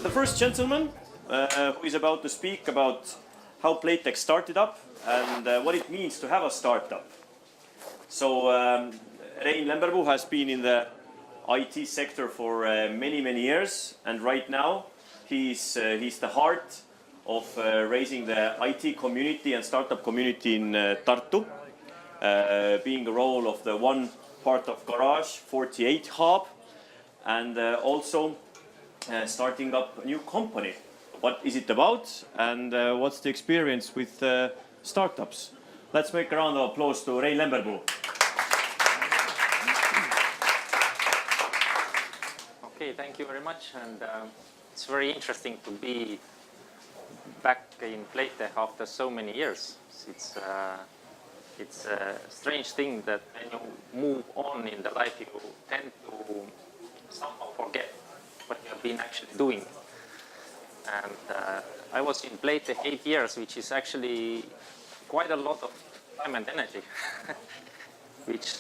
the first gentleman who is about to speak about how Playtech started up and what it means to have a startup. So Rein Lemberpuu has been in the IT sector for many years, and right now he's the heart of raising the IT community and startup community in Tartu, being a role of the one part of Garage 48 hub, and also starting up a new company. What is it about, and what's the experience with startups? Let's make a round of applause to Rein Lemberpuu. Okay, thank you very much, and it's very interesting to be back in Playtech after so many years. It's a strange thing that when you move on in the life, you tend to somehow forget what you have been actually doing. And I was in Playtech 8 years, which is actually quite a lot of time and energy. Which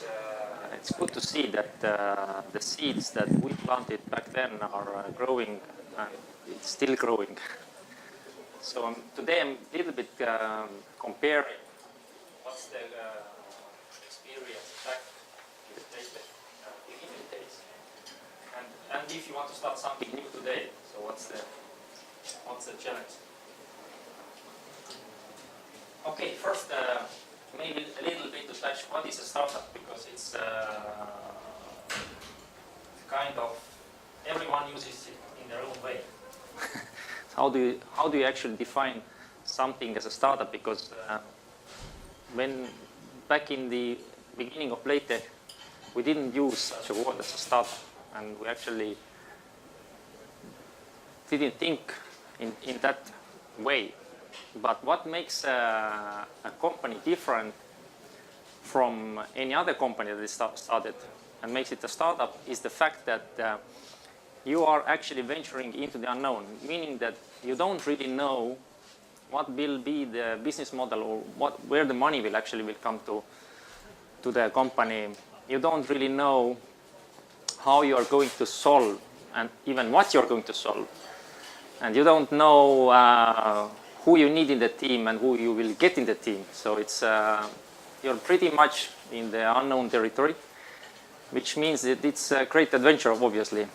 it's good to see that the seeds that we planted back then are growing, and it's still growing. So today I'm a little bit comparing what's the experience back in the Playtech beginning days, and if you want to start something new today, so what's the challenge? Okay, first maybe a little bit to touch what is a startup, because it's kind of everyone uses it in their own way. How do you actually define something as a startup? Because when back in the beginning of Playtech, we didn't use such a word as a startup, and we actually didn't think in that way. But what makes a company different from any other company that is started and makes it a startup is the fact that you are actually venturing into the unknown, meaning that you don't really know what will be the business model or where the money will come to the company. You don't really know how you are going to solve and even what you're going to solve. And you don't know who you need in the team and who you will get in the team. So it's you're pretty much in the unknown territory, which means that it's a great adventure, obviously.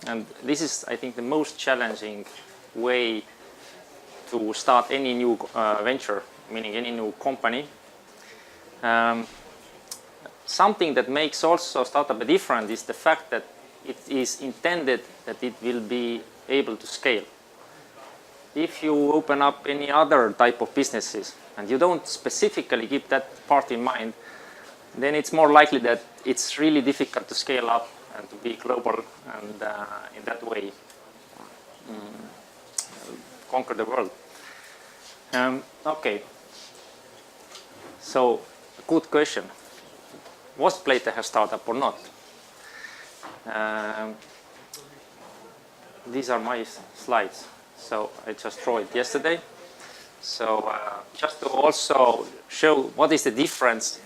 And this is, I think, the most challenging way to start any new venture, meaning any new company. Something that makes also startup different is the fact that it is intended that it will be able to scale. If you open up any other type of businesses and you don't specifically keep that part in mind, then it's more likely that it's really difficult to scale up and to be global and in that way conquer the world. Okay, so good question. Was Playtech a startup or not? These are my slides. So I just drew it yesterday. So just to also show what is the difference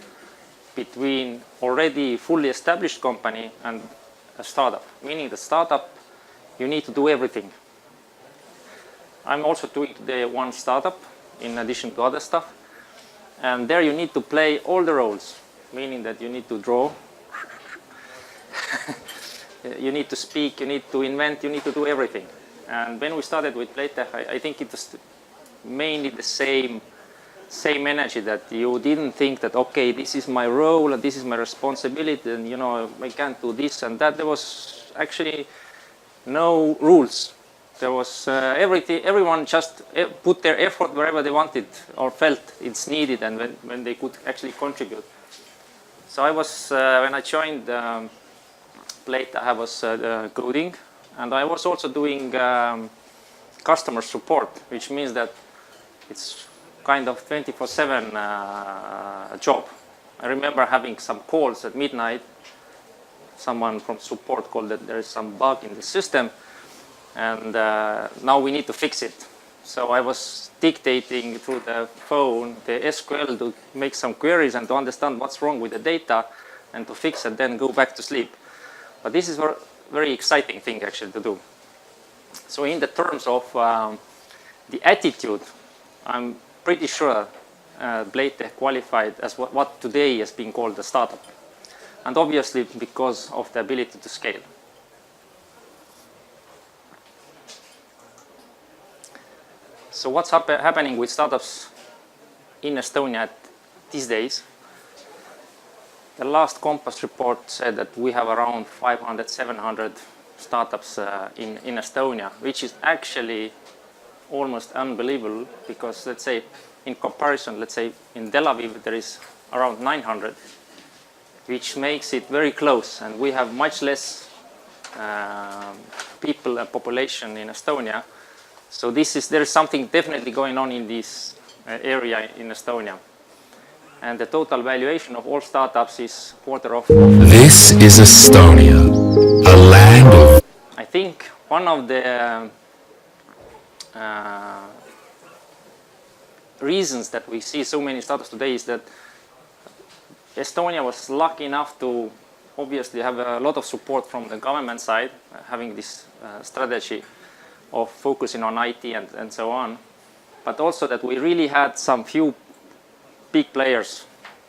between already fully established company and a startup. Meaning the startup, you need to do everything. I'm also doing today one startup in addition to other stuff. And there you need to play all the roles. Meaning that you need to draw, you need to speak, you need to invent, you need to do everything. And when we started with Playtech, I think it was mainly the same energy, that you didn't think that, okay, this is my role and this is my responsibility and, you know, I can't do this and that. There was actually no rules. There was everyone just put their effort wherever they wanted or felt it's needed and when they could actually contribute. So I was, when I joined Playtech, I was coding. And I was also doing customer support, which means that it's kind of 24/7 job. I remember having some calls at midnight. Someone from support called that there is some bug in the system, and now we need to fix it. So I was dictating through the phone the SQL to make some queries and to understand what's wrong with the data and to fix and then go back to sleep. But this is very exciting thing actually to do. So in the terms of the attitude, I'm pretty sure Playtech qualified as what today is being called a startup. And obviously because of the ability to scale. So what's happening with startups in Estonia these days? The last Compass report said that we have around 500, 700 startups in Estonia, which is actually almost unbelievable because, let's say, in comparison, let's say in Tel Aviv there is around 900, which makes it very close, and we have much less people and population in Estonia. So there is something definitely going on in this area in Estonia. And the total valuation of all startups is quarter of. This is Estonia, a land of. I think one of the reasons that we see so many startups today is that Estonia was lucky enough to obviously have a lot of support from the government side, having this strategy of focusing on IT and so on, but also that we really had some few big players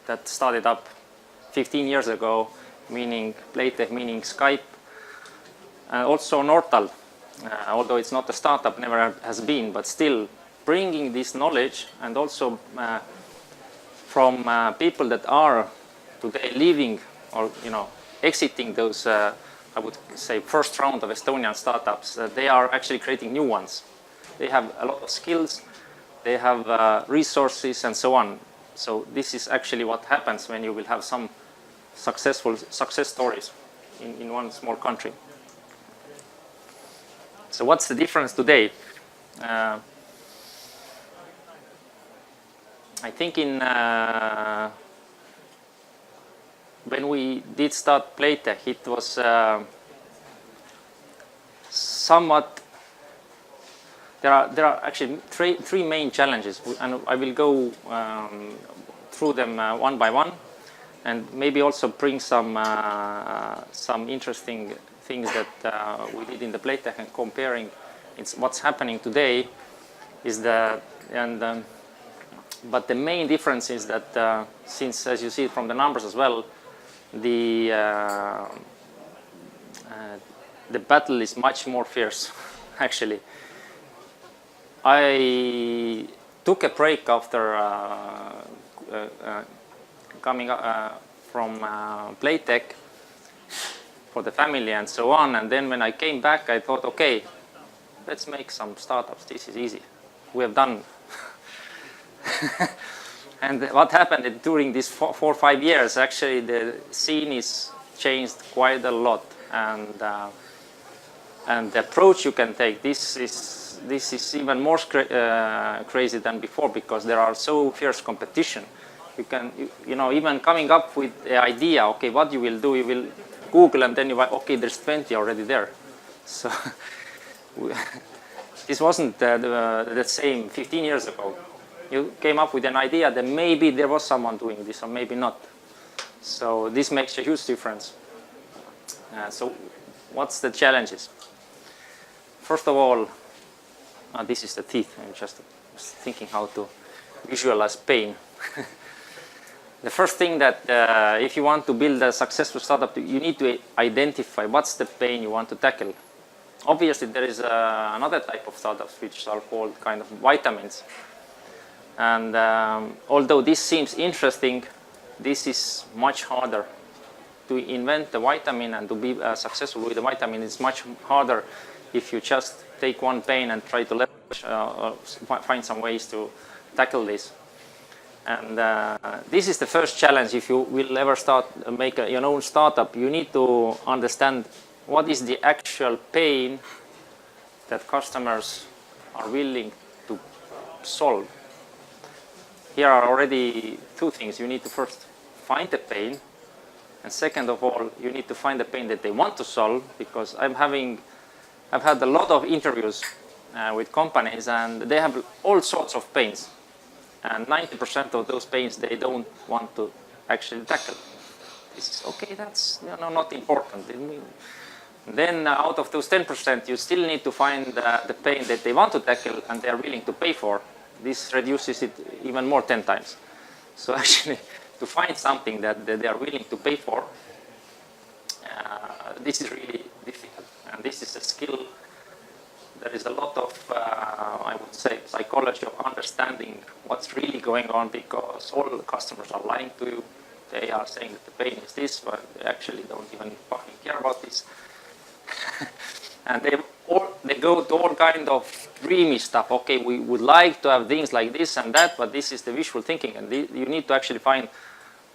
that started up 15 years ago, meaning Playtech, meaning Skype, and also Nortal, although it's not a startup, never has been, but still bringing this knowledge, and also from people that are today leaving or exiting those I would say first round of Estonian startups. They are actually creating new ones. They have a lot of skills, they have resources and so on. So this is actually what happens when you will have some success stories in one small country. So what's the difference today? I think when we did start Playtech, it was somewhat. There are actually three main challenges, and I will go through them one by one, and maybe also bring some interesting things that we did in the Playtech, and comparing what's happening today is that. But the main difference is that since, as you see from the numbers as well, the battle is much more fierce. Actually, I took a break after coming from Playtech for the family and so on. And then when I came back, I thought, okay, let's make some startups. This is easy. We have done. And what happened during these 4 or 5 years, actually the scene is changed quite a lot, and the approach you can take, this is even more crazy than before, because there are so fierce competition. You can even coming up with the idea, okay, what you will do, you will Google, and then you okay, there's 20 already there. So this wasn't the same 15 years ago. You came up with an idea that maybe there was someone doing this or maybe not. So this makes a huge difference. So what's the challenges? First of all, this is the teeth. I'm just thinking how to visualize pain. The first thing that if you want to build a successful startup, you need to identify what's the pain you want to tackle. Obviously, there is another type of startups which are called kind of vitamins. And although this seems interesting, this is much harder. To invent the vitamin and to be successful with the vitamin is much harder if you just take one pain and try to leverage or find some ways to tackle this. And this is the first challenge. If you will ever make your own startup, you need to understand what is the actual pain that customers are willing to solve. Here are already two things. You need to first find the pain, and second of all, you need to find the pain that they want to solve, because I've had a lot of interviews with companies, and they have all sorts of pains, and 90% of those pains they don't want to actually tackle. This is okay, that's not important. Then out of those 10%, you still need to find the pain that they want to tackle and they are willing to pay for. This reduces it even more 10 times. So actually, to find something that they are willing to pay for, this is really difficult. And this is a skill. There is a lot of, I would say, psychology of understanding what's really going on, because all the customers are lying to you. They are saying that the pain is this, but they actually don't even fucking care about this. And they go to all kind of dreamy stuff. Okay, we would like to have things like this and that, but this is the visual thinking. And you need to actually find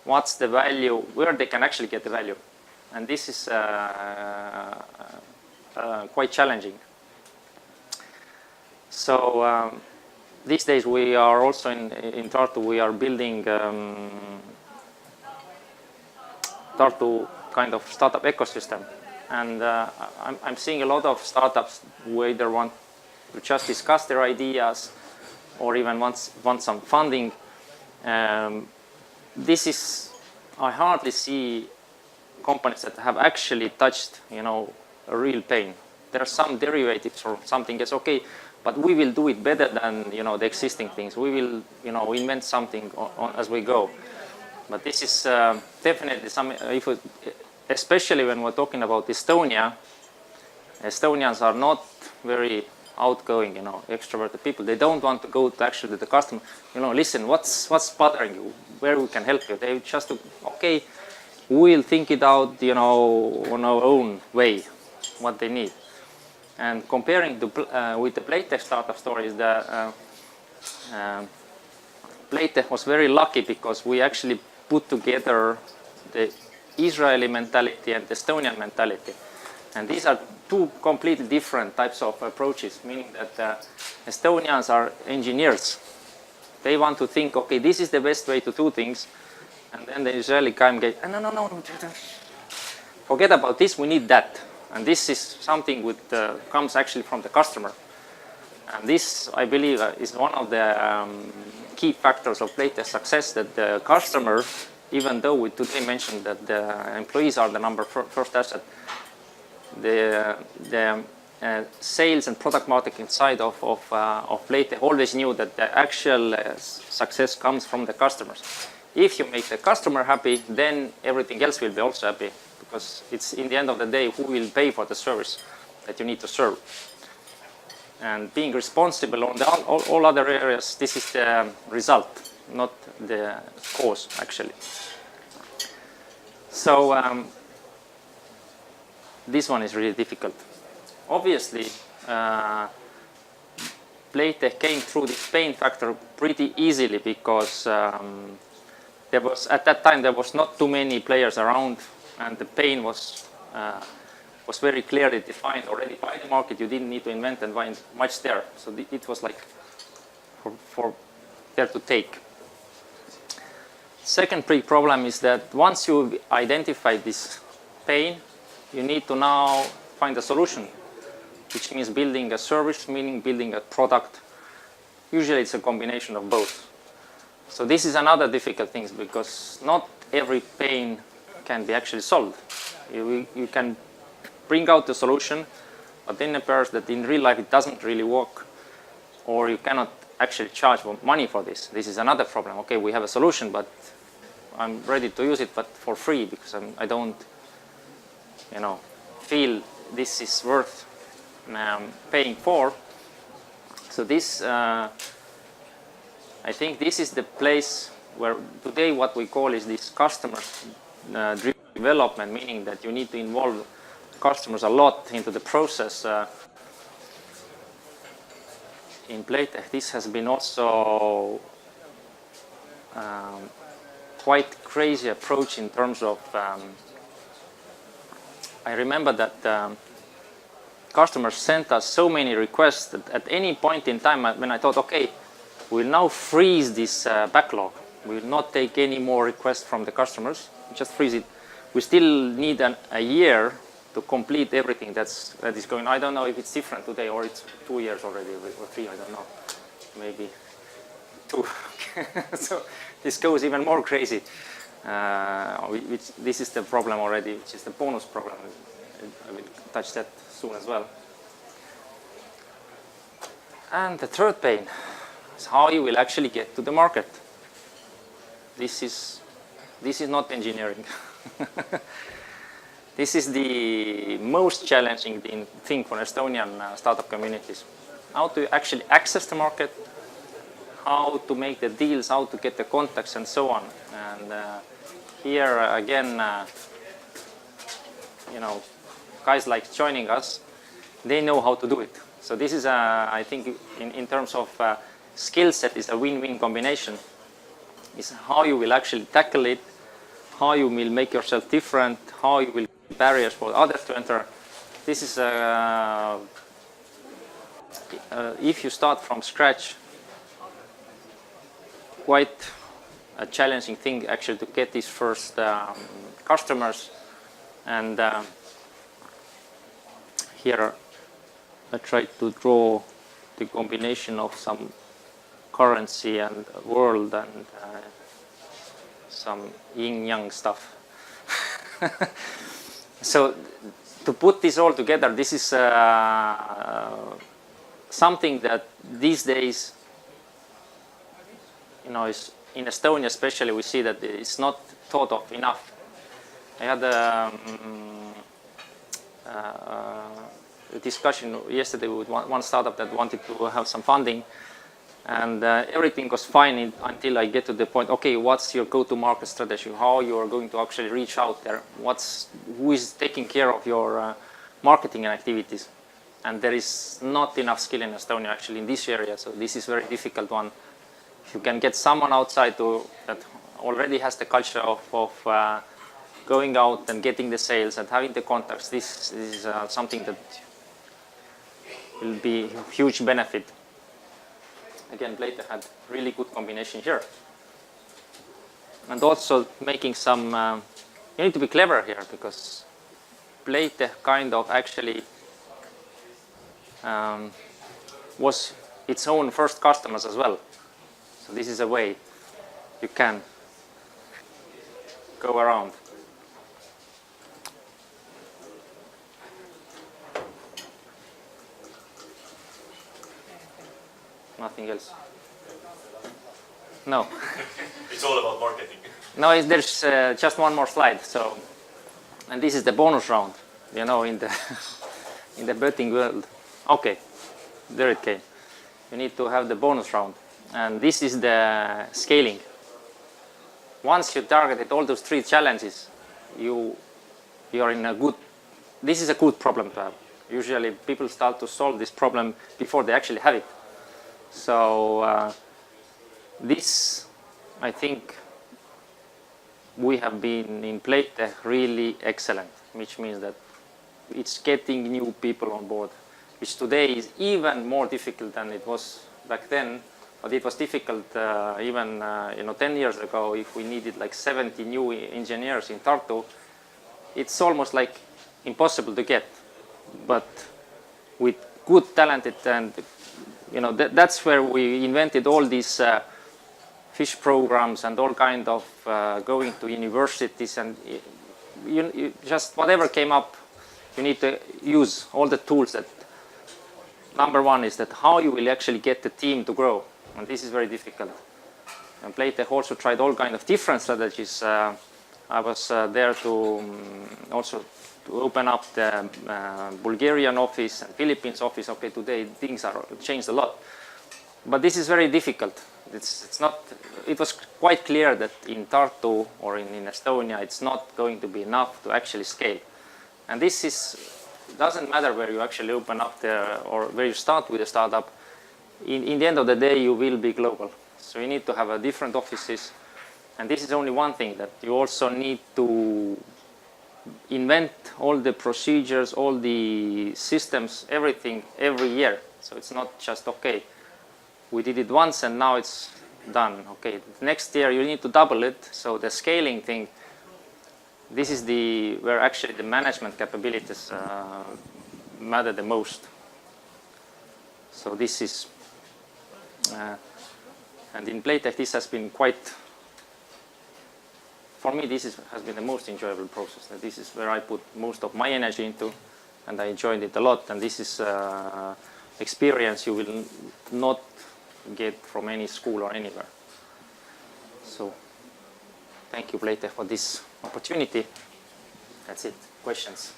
what's the value, where they can actually get the value. And this is quite challenging. So these days we are also in Tartu, we are building Tartu kind of startup ecosystem. And I'm seeing a lot of startups who either want to just discuss their ideas or even want some funding. I hardly see companies that have actually touched, a real pain. There are some derivatives or something that's okay, but we will do it better than, the existing things. We will, invent something as we go. But this is definitely especially when we're talking about Estonia. Estonians are not very outgoing, extroverted people. They don't want to go to the customer, listen, what's bothering you, where we can help you. They just, okay, we'll think it out, on our own way, what they need. And comparing with the Playtech startup stories, Playtech was very lucky because we actually put together the Israeli mentality and the Estonian mentality. And these are two completely different types of approaches, meaning that Estonians are engineers. They want to think, okay, this is the best way to do things. And then the Israeli guy goes, no, forget about this, we need that. And this is something that comes actually from the customer. And this, I believe, is one of the key factors of Playtech success, that the customer, even though we today mentioned that the employees are the first asset, the sales and product marketing side of Playtech always knew that the actual success comes from the customers. If you make the customer happy, then everything else will be also happy, because it's in the end of the day who will pay for the service that you need to serve. And being responsible on all other areas, this is the result, not the cause, actually. So this one is really difficult. Obviously, Playtech came through this pain factor pretty easily, because at that time there was not too many players around, and the pain was very clearly defined already by the market. You didn't need to invent and find much there. So it was like for there to take. Second big problem is that once you identify this pain, you need to now find a solution, which means building a service, meaning building a product. Usually it's a combination of both. So this is another difficult thing, because not every pain can be actually solved. You can bring out the solution, but then appears that in real life it doesn't really work, or you cannot actually charge money for this. This is another problem. Okay, we have a solution, but I'm ready to use it, but for free, because I don't, feel this is worth paying for. So this, I think this is the place where today what we call is this customer driven development, meaning that you need to involve customers a lot into the process. In Playtech, this has been also quite crazy approach in terms of, I remember that customers sent us so many requests that at any point in time when I thought, okay, we'll now freeze this backlog. We will not take any more requests from the customers, just freeze it. We still need a year to complete everything that is going on. I don't know if it's different today, or it's 2 years already, or 3, I don't know. Maybe 2. So this goes even more crazy. This is the problem already, which is the bonus problem. I will touch that soon as well. And the third pain is how you will actually get to the market. This is not engineering. This is the most challenging thing for Estonian startup communities. How to actually access the market, how to make the deals, how to get the contacts, and so on. And here again, guys like joining us, they know how to do it. So this is, I think, in terms of skill set, is a win-win combination. Is how you will actually tackle it, how you will make yourself different, how you will barriers for others to enter. This is if you start from scratch, quite a challenging thing actually to get these first customers. And here I tried to draw the combination of some currency and world and some yin-yang stuff. So to put this all together, this is something that these days, is in Estonia especially, we see that it's not thought of enough. I had a discussion yesterday with one startup that wanted to have some funding, and everything was fine until I get to the point, okay, what's your go-to-market strategy? How you are going to actually reach out there? Who is taking care of your marketing and activities? And there is not enough skill in Estonia actually in this area, so this is a very difficult one. If you can get someone outside that already has the culture of going out and getting the sales and having the contacts, this is something that will be a huge benefit. Again, Playtech had really good combination here. And also making some, you need to be clever here, because Playtech kind of actually was its own first customers as well. So this is a way you can go around. Nothing else. No. It's all about marketing. No, there's just one more slide. So, and this is the bonus round. In the in the betting world. Okay, there it came. You need to have the bonus round, and this is the scaling. Once you targeted all those 3 challenges, you are in a good. This is a good problem to have. Usually, people start to solve this problem before they actually have it. So this, I think, we have been in Playtech really excellent, which means that it's getting new people on board, which today is even more difficult than it was back then. But it was difficult even 10 years ago. If we needed like 70 new engineers in Tartu, it's almost like impossible to get. But with good talented and that's where we invented all these fish programs and all kind of going to universities, and you just whatever came up, you need to use all the tools. That number one is that how you will actually get the team to grow, and this is very difficult. And Playtech also tried all kind of different strategies. I was there to also to open up the Bulgarian office and Philippines office. Okay, today things are changed a lot, but this is very difficult. It's not. It was quite clear that in Tartu or in Estonia, it's not going to be enough to actually scale. And this doesn't matter where you actually open up or where you start with a startup. In the end of the day, you will be global. So you need to have different offices, and this is only one thing, that you also need to invent all the procedures, all the systems, everything every year. So it's not just, okay, we did it once and now it's done. Okay, next year you need to double it. So the scaling thing, this is where actually the management capabilities matter the most. So this is, and in Playtech this has been quite for me, has been the most enjoyable process. This is where I put most of my energy into, and I enjoyed it a lot. And this is experience you will not get from any school or anywhere. So, thank you, Playtech, for this opportunity. That's it. Questions?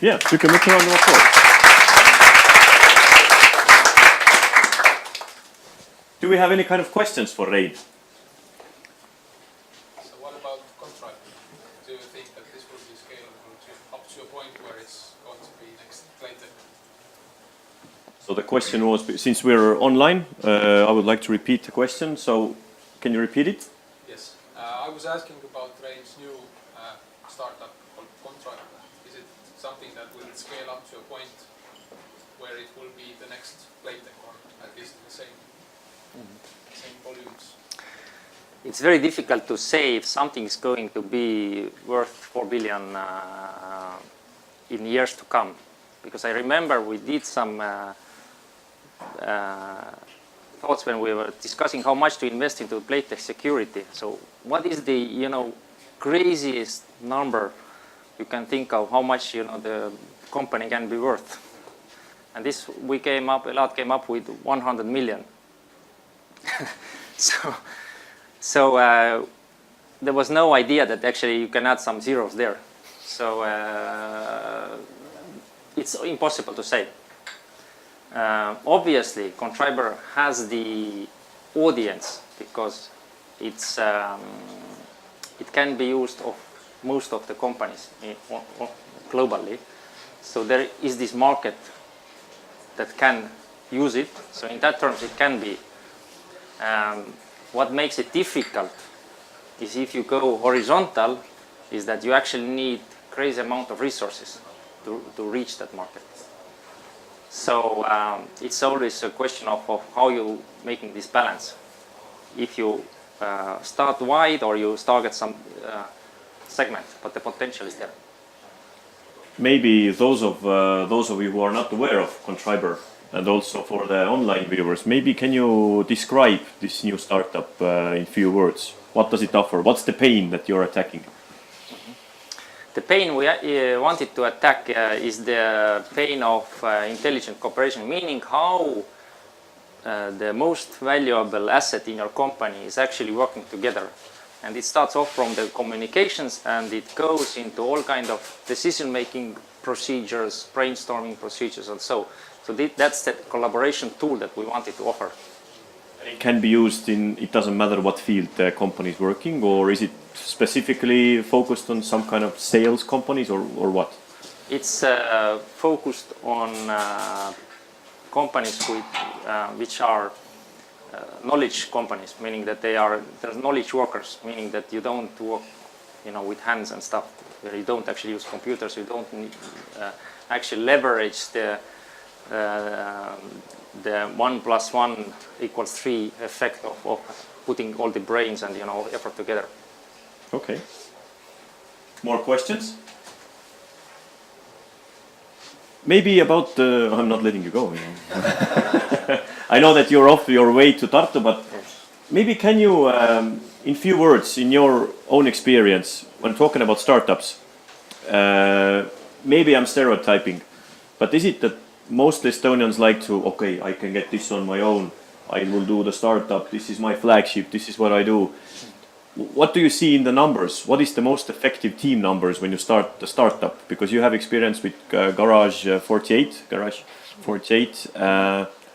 Yeah, you can make a round of applause. Do we have any kind of questions for Rein? So what about contract? Do you think that this will be scalable up to a point where it's going to be next Playtech? So the question was, since we're online, I would like to repeat the question. So can you repeat it? Yes. I was asking about Rein's new startup called Contract. Is it something that will scale up to a point where it will be the next Playtech, or at least the same volumes? It's very difficult to say if something is going to be worth 4 billion in years to come, because I remember we did some thoughts when we were discussing how much to invest into Playtech security. So what is the craziest number you can think of, how much the company can be worth? And this came up with 100 million. So there was no idea that actually you can add some zeros there. So it's impossible to say. Obviously, Contriber has the audience because it can be used of most of the companies globally. So there is this market that can use it. So in that terms, it can be. What makes it difficult is if you go horizontal, is that you actually need crazy amount of resources to reach that market. So it's always a question of how you making this balance. If you start wide or you target some segment, but the potential is there. Maybe those of you who are not aware of Contriber, and also for the online viewers, maybe can you describe this new startup in few words? What does it offer? What's the pain that you're attacking? The pain we wanted to attack is the pain of intelligent cooperation, meaning how the most valuable asset in your company is actually working together. And it starts off from the communications, and it goes into all kind of decision-making procedures, brainstorming procedures, and so. So that's the collaboration tool that we wanted to offer. It can be used in, it doesn't matter what field the company is working, or is it specifically focused on some kind of sales companies, or what? It's focused on companies which are knowledge companies, meaning that they're knowledge workers, meaning that you don't work with hands and stuff, where you don't actually use computers, you don't need, actually leverage the 1 + 1 = 3 effect of putting all the brains and effort together. Okay. More questions? Maybe about I'm not letting you go. I know that you're off your way to Tartu, but maybe can you, in few words, in your own experience, when talking about startups, maybe I'm stereotyping, but is it that most Estonians like to, okay, I can get this on my own, I will do the startup, this is my flagship, this is what I do. What do you see in the numbers? What is the most effective team numbers when you start the startup? Because you have experience with Garage 48.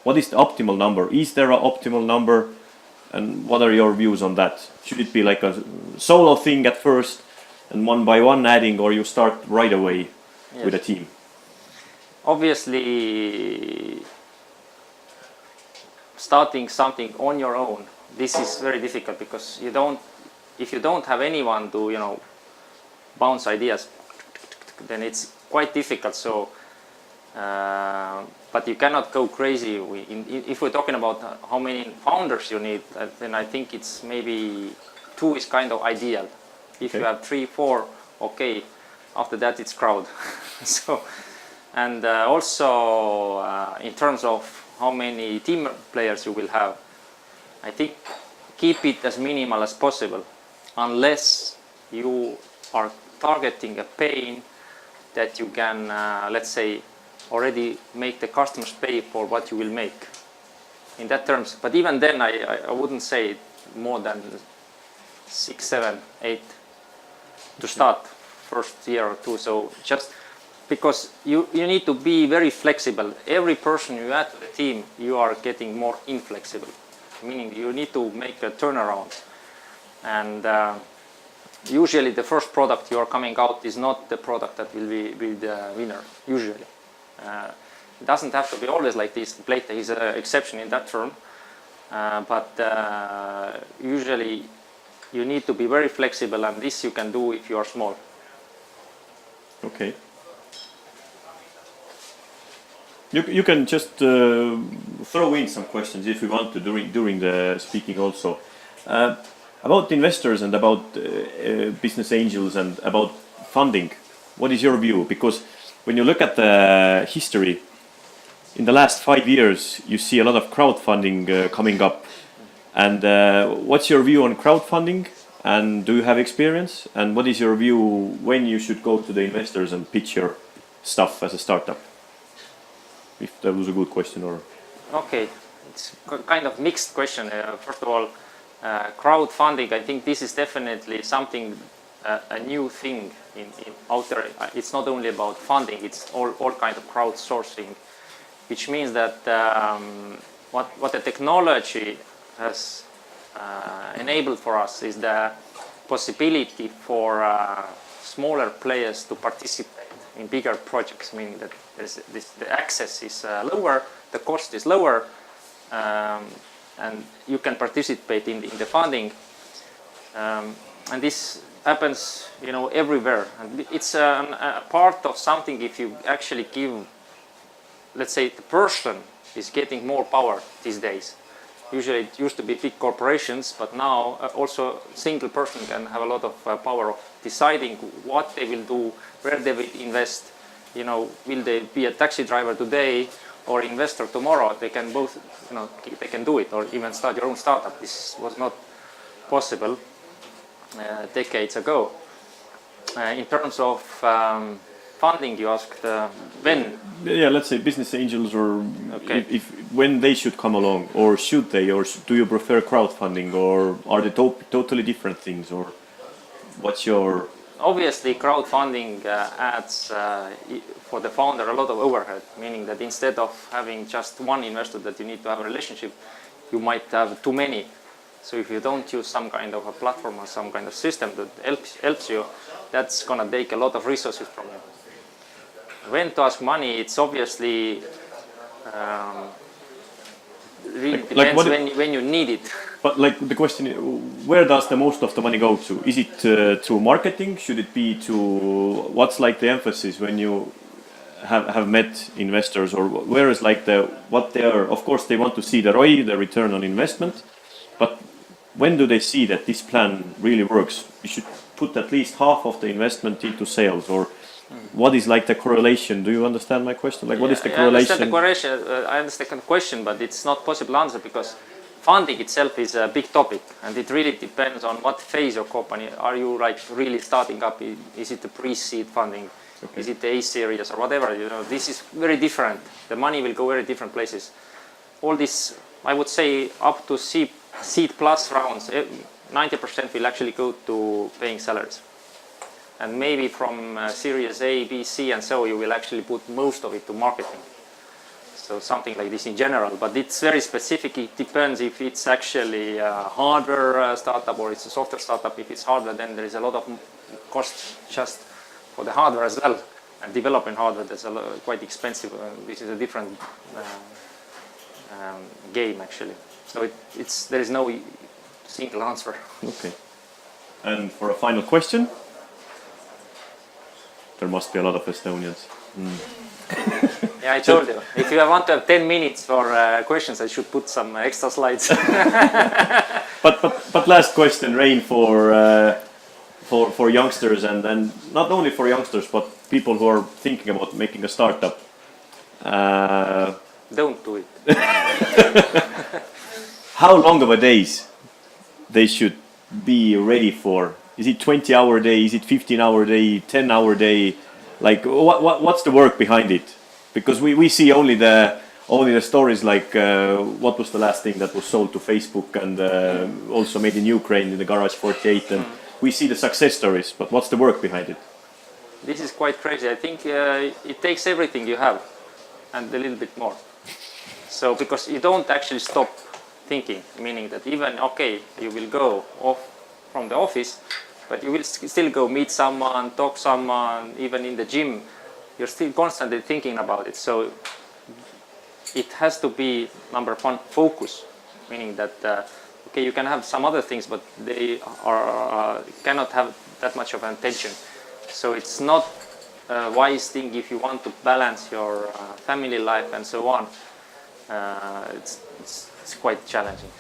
What is the optimal number? Is there an optimal number? And what are your views on that? Should it be like a solo thing at first and one by one adding, or you start right away with a team? Obviously, starting something on your own, this is very difficult because if you don't have anyone to bounce ideas, then it's quite difficult. So, but you cannot go crazy. If we're talking about how many founders you need, then I think it's maybe 2 is kind of ideal. If you have 3, 4, okay. After that, it's crowd. So. And also, in terms of how many team players you will have, I think keep it as minimal as possible. unless you are targeting a pain that you can, let's say, already make the customers pay for what you will make in that terms. But even then, I wouldn't say more than 6, 7, 8 to start first year or two. So just because you need to be very flexible. Every person you add to the team, you are getting more inflexible, meaning you need to make a turnaround. And usually the first product you are coming out is not the product that will be the winner, usually. It doesn't have to be always like this. Playtech is an exception in that term. But usually you need to be very flexible, and this you can do if you are small. Okay. You can just throw in some questions if you want to during the speaking also. About investors and about business angels and about funding, what is your view? Because when you look at the history, in the last 5 years, you see a lot of crowdfunding coming up. And what's your view on crowdfunding? And do you have experience? And what is your view when you should go to the investors and pitch your stuff as a startup? If that was a good question or... Okay, it's kind of mixed question. First of all, crowdfunding, I think this is definitely something, a new thing out there. It's not only about funding, it's all kind of crowdsourcing, which means that what the technology has enabled for us is the possibility for smaller players to participate in bigger projects, meaning that the access is lower, the cost is lower, and you can participate in the funding. And this happens, everywhere. And it's a part of something. If you actually give, let's say, the person is getting more power these days. Usually it used to be big corporations, but now also single person can have a lot of power of deciding what they will do, where they will invest. Will they be a taxi driver today or investor tomorrow? They can both, they can do it, or even start your own startup. This was not possible decades ago. In terms of funding, you asked when? Yeah, let's say business angels, or if when they should come along, or should they, or do you prefer crowdfunding, or are they totally different things, or what's your... Obviously, crowdfunding adds for the founder a lot of overhead, meaning that instead of having just one investor that you need to have a relationship, you might have too many. So if you don't use some kind of a platform or some kind of system that helps you, that's going to take a lot of resources from you. When to ask money, it's obviously really depends when you need it. But the question is, where does the most of the money go to? Is it through marketing? Should it be to, what's the emphasis when you have met investors, or where is what they are? Of course, they want to see the ROI, the return on investment, but when do they see that this plan really works? You should put at least half of the investment into sales, or what is the correlation? Do you understand my question? What is the correlation? I understand the question, but it's not possible to answer because funding itself is a big topic, and it really depends on what phase your company. Are you really starting up? Is it the pre-seed funding? Okay. Is it the A series or whatever? This is very different. The money will go very different places. All this, I would say, up to seed plus rounds, 90% will actually go to paying salaries. And maybe from Series A, B, C, and so you will actually put most of it to marketing. So something like this in general, but it's very specific. It depends if it's actually a hardware startup or it's a software startup. If it's hardware, then there is a lot of cost just for the hardware as well. And developing hardware, that's quite expensive. This is a different game actually. So there is no single answer. Okay. And for a final question, there must be a lot of Estonians. Yeah, I told you. If you want to have 10 minutes for questions, I should put some extra slides. but last question, Rein, for youngsters, and not only for youngsters, but people who are thinking about making a startup. Don't do it. How long of a days they should be ready for? Is it 20-hour day? Is it 15-hour day? 10-hour day? Like what's the work behind it? Because we see only the stories like what was the last thing that was sold to Facebook and also made in Ukraine in the Garage 48, and we see the success stories, but what's the work behind it? This is quite crazy. I think it takes everything you have and a little bit more. So because you don't actually stop thinking, meaning that even, okay, you will go off from the office, but you will still go meet someone, talk someone, even in the gym, you're still constantly thinking about it. So it has to be, number one, focus, meaning that, okay, you can have some other things, but they cannot have that much of an attention. So it's not a wise thing if you want to balance your family life and so on. It's quite challenging.